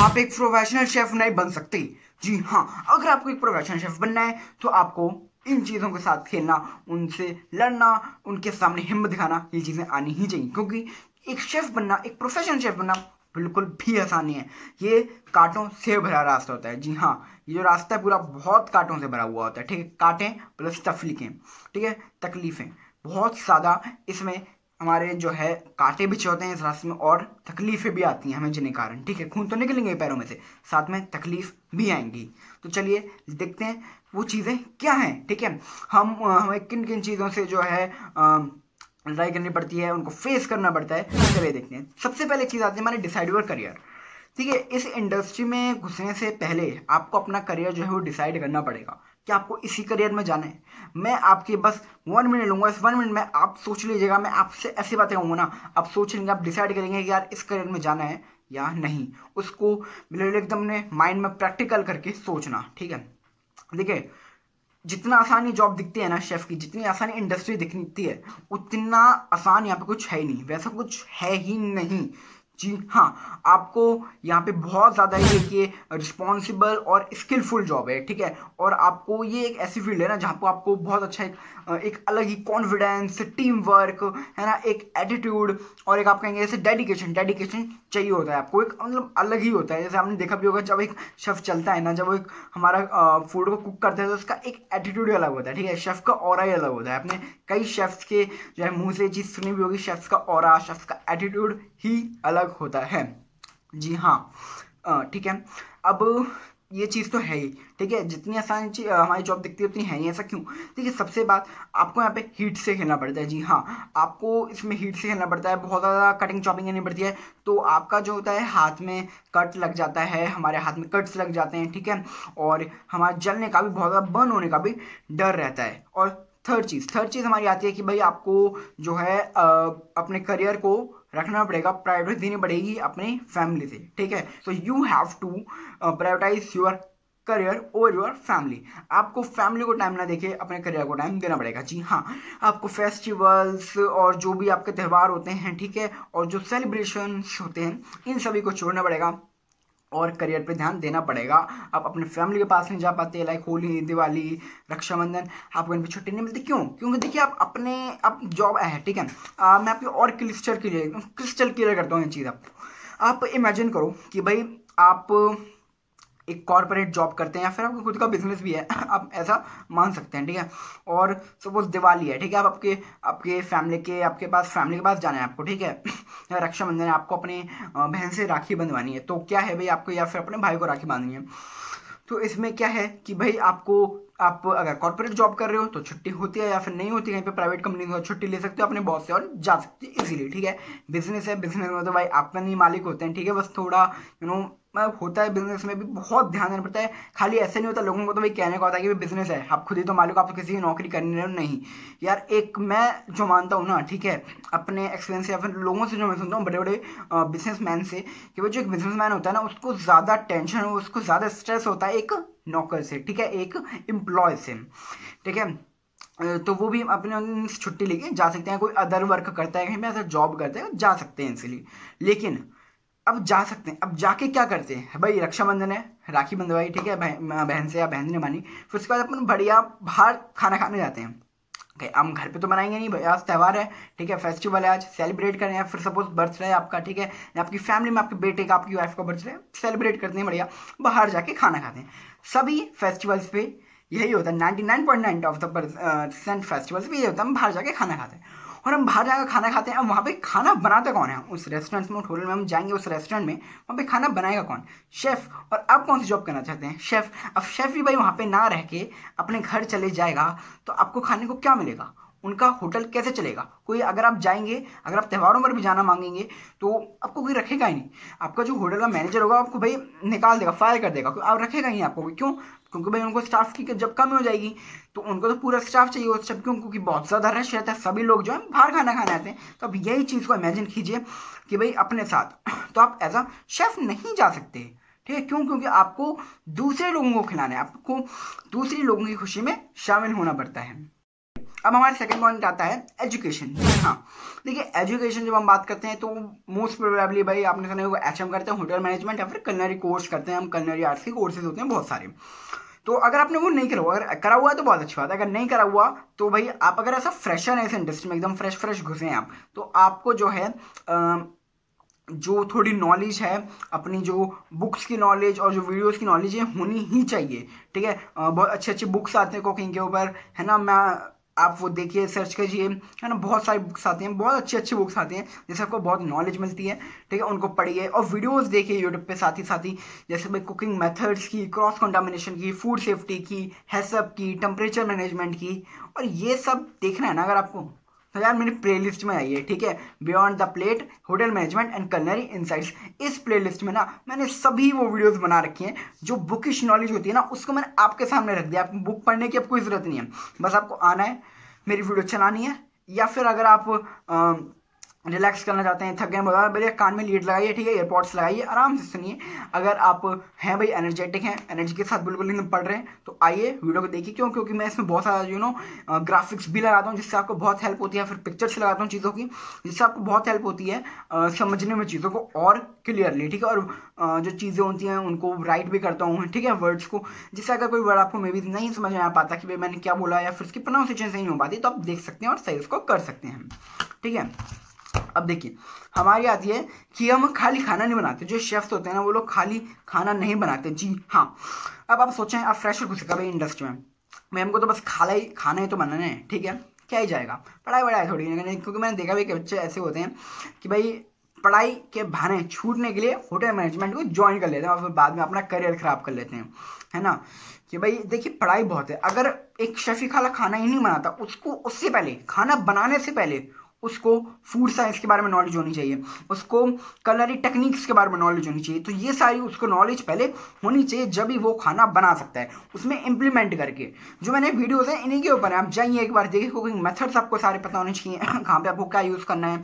आप एक professional chef नहीं बन सकते। जी हाँ, अगर आपको एक प्रोफेशनल शेफ बनना है तो आपको इन चीज़ों के साथ खेलना, उनसे लड़ना, उनके सामने हिम्मत दिखाना, ये चीज़ें आनी ही चाहिए। क्योंकि एक शेफ बनना, एक प्रोफेशनल शेफ बनना बिल्कुल भी आसानी है। ये कांटों से भरा रास्ता होता है। जी हाँ, ये जो रास्ता है पूरा बहुत कांटों से भरा हुआ होता है। ठीक है, कांटे प्लस तकलीफें, ठीक है, तकलीफें बहुत ज़्यादा इसमें हमारे जो है कांटे बिछे होते हैं इस रास्ते में, और तकलीफें भी आती हैं हमें जिन्हें कारण। ठीक है, खून तो निकलेंगे पैरों में से, साथ में तकलीफ भी आएंगी। तो चलिए देखते हैं वो चीज़ें क्या हैं। ठीक है, हमें किन किन चीज़ों से जो है लड़ाई करनी पड़ती है, उनको फेस करना पड़ता है। चलिए देखते हैं। सबसे पहले चीज़ आती है हमारे डिसाइड योर करियर। ठीक है, इस इंडस्ट्री में घुसने से पहले आपको अपना करियर जो है वो डिसाइड करना पड़ेगा कि आपको इसी करियर में जाना है। मैं आपके बस 1 मिनट लूंगा, इस 1 मिनट में आप सोच लीजिएगा। मैं आपसे ऐसी बातें कहूँगा ना, आप सोच लेंगे, आप डिसाइड करेंगे कि यार इस करियर में जाना है या नहीं। उसको बिल्कुल एकदम ने माइंड में प्रैक्टिकल करके सोचना। ठीक है, देखिए जितना आसान ये जॉब दिखती है ना शेफ की, जितनी आसान इंडस्ट्री दिखती है, उतना आसान यहाँ पे कुछ है ही नहीं। वैसा कुछ है ही नहीं। जी हाँ, आपको यहाँ पे बहुत ज़्यादा ये देखिए रिस्पॉन्सिबल और स्किलफुल जॉब है। ठीक है, और आपको ये एक ऐसी फील्ड है ना जहाँ पर आपको बहुत अच्छा एक अलग ही कॉन्फिडेंस, टीम वर्क है ना, एक एटीट्यूड और एक आप कहेंगे जैसे डेडिकेशन चाहिए होता है आपको। एक मतलब अलग ही होता है। जैसे आपने देखा भी होगा, जब एक शेफ चलता है ना, जब वो एक हमारा फूड को कुक करता है तो उसका एक एटीट्यूड अलग होता है। ठीक है, शेफ का ऑरा ही अलग होता है। आपने कई शेफ्स के जो है मुंह से चीज़ सुनी भी होगी, शेफ्स का ऑरा, शेफ्स का एटीट्यूड ही अलग होता है। जी हाँ, ठीक है, अब ये चीज़ तो है ही। ठीक है, जितनी आसान हमारी जॉब दिखती है उतनी है नहीं। ऐसा क्यों? देखिए सबसे बात, आपको यहाँ पे हीट से खेलना पड़ता है। जी हाँ, आपको इसमें हीट से खेलना पड़ता है, बहुत ज़्यादा कटिंग चॉपिंग करनी पड़ती है। तो आपका जो होता है हाथ में कट लग जाता है, हमारे हाथ में कट्स लग जाते हैं। ठीक है, और हमारे जलने का भी, बहुत ज़्यादा बर्न होने का भी डर रहता है। और थर्ड चीज़ हमारी आती है कि भाई आपको जो है अपने करियर को रखना पड़ेगा, प्रायोरिटी देनी पड़ेगी अपनी फैमिली से। ठीक है, so you have to prioritise your career over your family. आपको फैमिली को टाइम ना देके अपने करियर को टाइम देना पड़ेगा। जी हाँ, आपको फेस्टिवल्स और जो भी आपके त्यौहार होते हैं, ठीक है, और जो सेलिब्रेशंस होते हैं, इन सभी को छोड़ना पड़ेगा और करियर पे ध्यान देना पड़ेगा। आप अपने फैमिली के पास नहीं जा पाते, लाइक होली, दिवाली, रक्षाबंधन, आपको इन पर छुट्टी नहीं मिलती। क्यों? क्योंकि देखिए आप अपने अब जॉब है। ठीक है, मैं आपकी और क्रिस्टल क्लियर करता हूँ ये चीज़। आप इमेजिन करो कि भाई आप एक कॉर्पोरेट जॉब करते हैं या फिर आपका खुद का बिजनेस भी है, आप ऐसा मान सकते हैं। ठीक है, और सपोज दिवाली है। ठीक है, आप आपके आपके पास फैमिली के पास जाना है आपको। ठीक है, रक्षाबंधन है, आपको अपनी बहन से राखी बंधवानी है। तो क्या है भाई, आपको या फिर अपने भाई को राखी बांधनी है। तो इसमें क्या है कि भाई आप अगर कॉर्पोरेट जॉब कर रहे हो तो छुट्टी होती है, या फिर नहीं होती, कहीं पे प्राइवेट कंपनी में छुट्टी ले सकते हो अपने बॉस से और जा सकते हो इजीली। ठीक है, बिजनेस है, बिजनेस में तो भाई आपका नहीं मालिक होते हैं। ठीक है, बस थोड़ा होता है बिजनेस में भी बहुत ध्यान देना पड़ता है। खाली ऐसे नहीं होता, लोगों को तो भाई कहने का होता है कि बिजनेस है, आप खुद ही तो मालिक, आप तो किसी की नौकरी करने रहे हो। नहीं यार, एक मैं जो मानता हूँ ना, ठीक है, अपने एक्सपीरियंस या फिर लोगों से जो मैं सुनता हूँ बड़े बड़े बिजनेसमैन से, कि वो जो एक बिजनेसमैन होता है ना, उसको ज़्यादा टेंशन, उसको ज़्यादा स्ट्रेस होता है एक नौकर से। ठीक है, एक एम्प्लॉय से। ठीक है, तो वो भी अपने छुट्टी लेके जा सकते हैं। कोई अदर वर्क करता है, कहीं पे ऐसा जॉब करता है, जा सकते हैं इसलिए। लेकिन अब जा सकते हैं, अब जाके क्या करते हैं भाई, रक्षाबंधन है, राखी बंधवाई, ठीक है, बहन से या बहन ने मानी, फिर उसके बाद अपन बढ़िया बाहर खाना खाने जाते हैं। हम घर पे तो बनाएंगे नहीं भाई, आज त्यौहार है, ठीक है, फेस्टिवल है, आज सेलिब्रेट करें, या फिर सपोज बर्थडे है आपका, ठीक है, या आपकी फैमिली में आपके बेटे का, आपकी वाइफ का बर्थडे, सेलिब्रेट करते हैं बढ़िया, बाहर जाके खाना खाते हैं। सभी फेस्टिवल्स पे यही होता है, 99.9 ऑफ द % फेस्टिवल्स पे यही होता है, हम बाहर जाके खाना खाते हैं। और हम बाहर जाकर खाना खाते हैं, अब वहाँ पे खाना बनाता कौन है? उस रेस्टोरेंट में, होटल में हम जाएंगे, उस रेस्टोरेंट में वहाँ पे खाना बनाएगा कौन? शेफ। और आप कौन सी जॉब करना चाहते हैं? शेफ। अब शेफ भी भाई वहाँ पे ना रह के अपने घर चले जाएगा तो आपको खाने को क्या मिलेगा? उनका होटल कैसे चलेगा? कोई, अगर आप जाएंगे, अगर आप त्योहारों पर भी जाना मांगेंगे तो आपको कोई रखेगा ही नहीं। आपका जो होटल का मैनेजर होगा आपको भाई निकाल देगा, फायर कर देगा, आप रखेगा ही नहीं आपको। क्यों? क्योंकि भाई उनको स्टाफ की जब कमी हो जाएगी तो उनको तो पूरा स्टाफ चाहिए उस सब। क्यों? क्योंकि बहुत ज़्यादा रश रहता है, सभी लोग जो है बाहर खाना खाने आते हैं। तो अब यही चीज़ को इमेजिन कीजिए कि भाई अपने साथ तो आप एज अ शेफ नहीं जा सकते। ठीक है, क्यों? क्योंकि आपको दूसरे लोगों को खिलाना है, आपको दूसरे लोगों की खुशी में शामिल होना पड़ता है। अब हमारे सेकंड पॉइंट आता है एजुकेशन। हाँ देखिए, एजुकेशन जब हम बात करते हैं तो मोस्ट प्रोबेबली भाई आपने सुना होगा HM करते हैं, होटल मैनेजमेंट या फिर कलनरी कोर्स करते हैं हम, कलनरी आर्ट्स के कोर्सेज होते हैं बहुत सारे। तो अगर आपने वो नहीं करा हुआ, अगर करा हुआ है तो बहुत अच्छी बात है, अगर नहीं करा हुआ तो भाई आप अगर ऐसा फ्रेशर है इस इंडस्ट्री में, एकदम फ्रेश घुसे हैं आप, तो आपको जो है जो थोड़ी नॉलेज है अपनी, जो बुक्स की नॉलेज और जो वीडियोस की नॉलेज है होनी ही चाहिए। ठीक है, बहुत अच्छे अच्छे बुक्स आते हैं कुकिंग के ऊपर, है ना, मैं आप वो देखिए, सर्च कीजिए, है ना, बहुत सारी बुक्स आती हैं, बहुत अच्छी अच्छी बुक्स आती हैं जिससे आपको बहुत नॉलेज मिलती है। ठीक है, उनको पढ़िए और वीडियोस देखिए यूट्यूब पे साथ ही जैसे भाई कुकिंग मेथड्स की, क्रॉस कंटामिनेशन की, फूड सेफ्टी की, हेल्थ की, टेम्परेचर मैनेजमेंट की, और ये सब देखना है ना अगर आपको, तो यार मेरी प्लेलिस्ट में आइए। ठीक है, beyond the plate, hotel management and culinary insights, इस प्लेलिस्ट में ना मैंने सभी वो वीडियोस बना रखी हैं जो बुकिश नॉलेज होती है ना, उसको मैंने आपके सामने रख दिया। आपको बुक पढ़ने की अब कोई ज़रूरत नहीं है, बस आपको आना है, मेरी वीडियो चलानी है, या फिर अगर आप रिलैक्स करना चाहते हैं, थक गए बता भैया, कान में लीड लगाइए, ठीक है, एयरपॉड्स लगाइए, आराम से सुनिए। अगर आप हैं भाई एनर्जेटिक हैं, एनर्जी के साथ बिल्कुल एकदम पढ़ रहे हैं, तो आइए वीडियो को देखिए। क्यों? क्योंकि मैं इसमें बहुत सारा ग्राफिक्स भी लगाता हूँ जिससे आपको बहुत हेल्प होती है, फिर पिक्चर्स लगाता हूँ चीज़ों की जिससे आपको बहुत हेल्प होती है समझने में चीज़ों को और क्लियरली। ठीक है, और जो चीज़ें होती हैं उनको राइट भी करता हूँ, ठीक है, वर्ड्स को, जिससे अगर कोई वर्ड आपको मे बी नहीं समझ में आ पाता कि भाई मैंने क्या बोला, या फिर उसकी प्रोनाउंसिएशन सही नहीं हो पाती, तो आप देख सकते हैं और सही उसको कर सकते हैं। ठीक है, अब देखिए हमारी आती है कि हम खाली खाना नहीं बनाते, जो शेफ्स होते हैं ना वो लोग खाली खाना नहीं बनाते। जी हाँ, अब आप सोचें, आप फ्रेशर घुसे भाई इंडस्ट्री में, मैं हमको तो बस खाना ही तो बनाना है, ठीक है, क्या ही जाएगा, पढ़ाई वढ़ाई थोड़ी नहीं, क्योंकि मैंने देखा भी कि बच्चे ऐसे होते हैं कि भाई पढ़ाई के बहाने छूटने के लिए होटल मैनेजमेंट को ज्वाइन कर लेते हैं और फिर बाद में अपना करियर खराब कर लेते हैं, है ना। कि भाई देखिए पढ़ाई बहुत है, अगर एक शेफ ही खाना ही नहीं बनाता, उसको उससे पहले खाना बनाने से पहले उसको फूड साइंस के बारे में नॉलेज होनी चाहिए, उसको कलरी टेक्निक्स के बारे में नॉलेज होनी चाहिए। तो ये सारी उसको नॉलेज पहले होनी चाहिए, जब ही वो खाना बना सकता है उसमें इम्प्लीमेंट करके। जो मैंने वीडियोस हैं इन्हीं के ऊपर है, आप जाइए एक बार देखिए, कुकिंग मेथड्स आपको सारे पता होने चाहिए, कहाँ पे आपको क्या यूज़ करना है,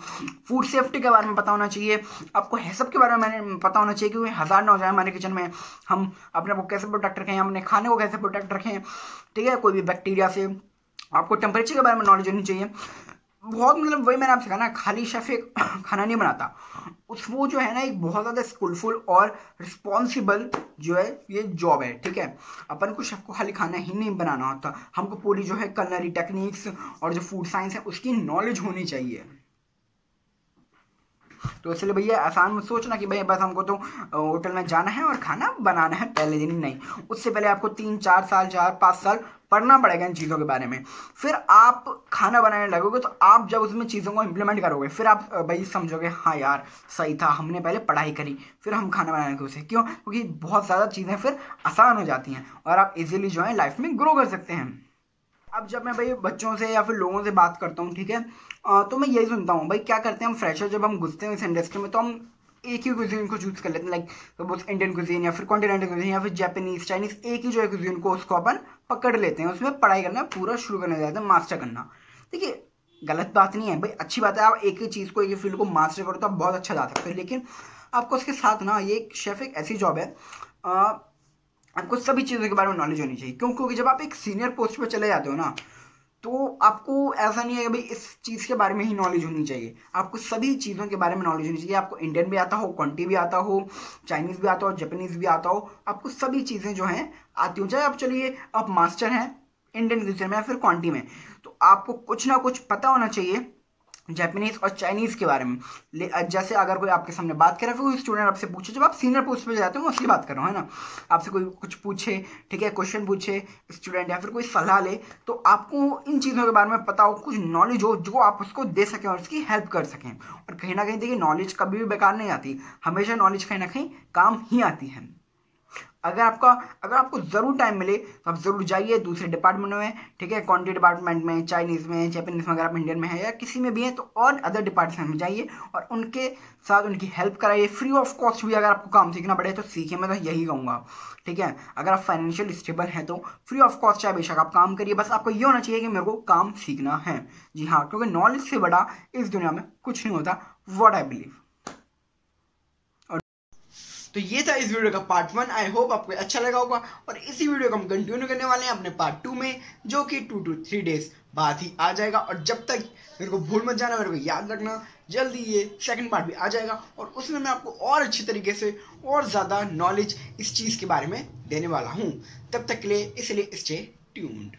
फूड सेफ्टी के बारे में पता होना चाहिए, आपको सब के बारे में मैंने पता होना चाहिए, क्योंकि हज़ार ना हो जाए हमारे किचन में, हम अपने को कैसे प्रोटेक्ट रखें, अपने खाने को कैसे प्रोटेक्ट रखें, ठीक है, कोई भी बैक्टीरिया से। आपको टेम्परेचर के बारे में नॉलेज होनी चाहिए बहुत, मतलब वही मैंने आपसे कहा ना, खाली शेफ एक खाना नहीं बनाता, वो जो है ना एक बहुत ज़्यादा स्किलफुल और रिस्पॉन्सिबल जो है ये जॉब है। ठीक है, अपन को शेफ को खाली खाना ही नहीं बनाना होता, हमको पूरी जो है कलनरी टेक्निक्स और जो फूड साइंस है उसकी नॉलेज होनी चाहिए। तो इसलिए भैया आसान मत सोचना कि भाई बस हमको तो होटल में जाना है और खाना बनाना है पहले दिन, नहीं, उससे पहले आपको 3-4 साल 4-5 साल पढ़ना पड़ेगा इन चीज़ों के बारे में। फिर आप खाना बनाने लगोगे, तो आप जब उसमें चीज़ों को इम्प्लीमेंट करोगे, फिर आप भाई समझोगे हाँ यार सही था, हमने पहले पढ़ाई करी फिर हम खाना बनाने को सीखे। क्यों? क्योंकि बहुत ज़्यादा चीज़ें फिर आसान हो जाती हैं और आप इजीली जो है लाइफ में ग्रो कर सकते हैं। अब जब मैं भाई बच्चों से या फिर लोगों से बात करता हूँ, ठीक है, तो मैं यही सुनता हूँ भाई, क्या करते हैं हम फ्रेशर, जब हम घुसते हैं इस इंडस्ट्री में तो हम एक ही कुजीन को चूज कर लेते हैं, लाइक सपोज इंडियन कुजीन या फिर कॉन्टिनेंटल कुजीन या फिर जापानीज चाइनीज, एक ही जो है कुजीन को उसको अपन पकड़ लेते हैं, उसमें पढ़ाई करना पूरा शुरू करने जाते हैं, मास्टर करना। देखिए गलत बात नहीं है भाई, अच्छी बात है, आप एक ही चीज़ को, एक ही फील्ड को मास्टर करो तो आप बहुत अच्छा जा सकते हो, लेकिन आपको उसके साथ ना ये शेफ एक ऐसी जॉब है, आपको सभी चीज़ों के बारे में नॉलेज होनी चाहिए। क्यों? क्योंकि जब आप एक सीनियर पोस्ट पर चले जाते हो ना, तो आपको ऐसा नहीं है कि भाई इस चीज़ के बारे में ही नॉलेज होनी चाहिए, आपको सभी चीज़ों के बारे में नॉलेज होनी चाहिए। आपको इंडियन भी आता हो, क्वांटी भी आता हो, चाइनीज़ भी आता हो, जापानीज़ भी आता हो, आपको सभी चीज़ें जो हैं आती हो। चाहे आप चलिए आप मास्टर हैं इंडियन क्यूजिन में या फिर क्वांटी में, तो आपको कुछ ना कुछ पता होना चाहिए जापानीज और चाइनीज के बारे में। जैसे अगर कोई आपके सामने बात करे, फिर कोई स्टूडेंट आपसे पूछे, जब आप सीनियर पोस्ट पे जाते हो मैं उसकी बात कर रहा हूँ, है ना, आपसे कोई कुछ पूछे, ठीक है, क्वेश्चन पूछे स्टूडेंट या फिर कोई सलाह ले, तो आपको इन चीज़ों के बारे में पता हो, कुछ नॉलेज हो जो आप उसको दे सकें और उसकी हेल्प कर सकें। और कहीं ना कहीं देखिए नॉलेज कभी भी बेकार नहीं आती, हमेशा नॉलेज कहीं ना कहीं काम ही आती है। अगर आपको ज़रूर टाइम मिले तो आप ज़रूर जाइए दूसरे डिपार्टमेंट में, ठीक है, क्वांटिटी डिपार्टमेंट में, चाइनीज़ में, जापानीज़ में, अगर आप इंडियन में है या किसी में भी है तो और अदर डिपार्टमेंट में जाइए और उनके साथ उनकी हेल्प कराइए, फ्री ऑफ कॉस्ट भी। अगर आपको काम सीखना पड़े तो सीखिए, मैं तो यही कहूँगा, ठीक है। अगर आप फाइनेंशियल स्टेबल हैं तो फ्री ऑफ कॉस्ट चाहे बेशक आप काम करिए, बस आपको ये होना चाहिए कि मेरे को काम सीखना है। जी हाँ, क्योंकि नॉलेज से बड़ा इस दुनिया में कुछ नहीं होता, व्हाट आई बिलीव। तो ये था इस वीडियो का पार्ट 1। आई होप आपको अच्छा लगा होगा और इसी वीडियो को हम कंटिन्यू करने वाले हैं अपने पार्ट 2 में, जो कि 2 to 3 डेज बाद ही आ जाएगा। और जब तक मेरे को भूल मत जाना, मेरे को याद रखना, जल्दी ये सेकंड पार्ट भी आ जाएगा और उसमें मैं आपको और अच्छी तरीके से और ज़्यादा नॉलेज इस चीज़ के बारे में देने वाला हूँ। तब तक के लिए इसलिए स्टे ट्यून्ड।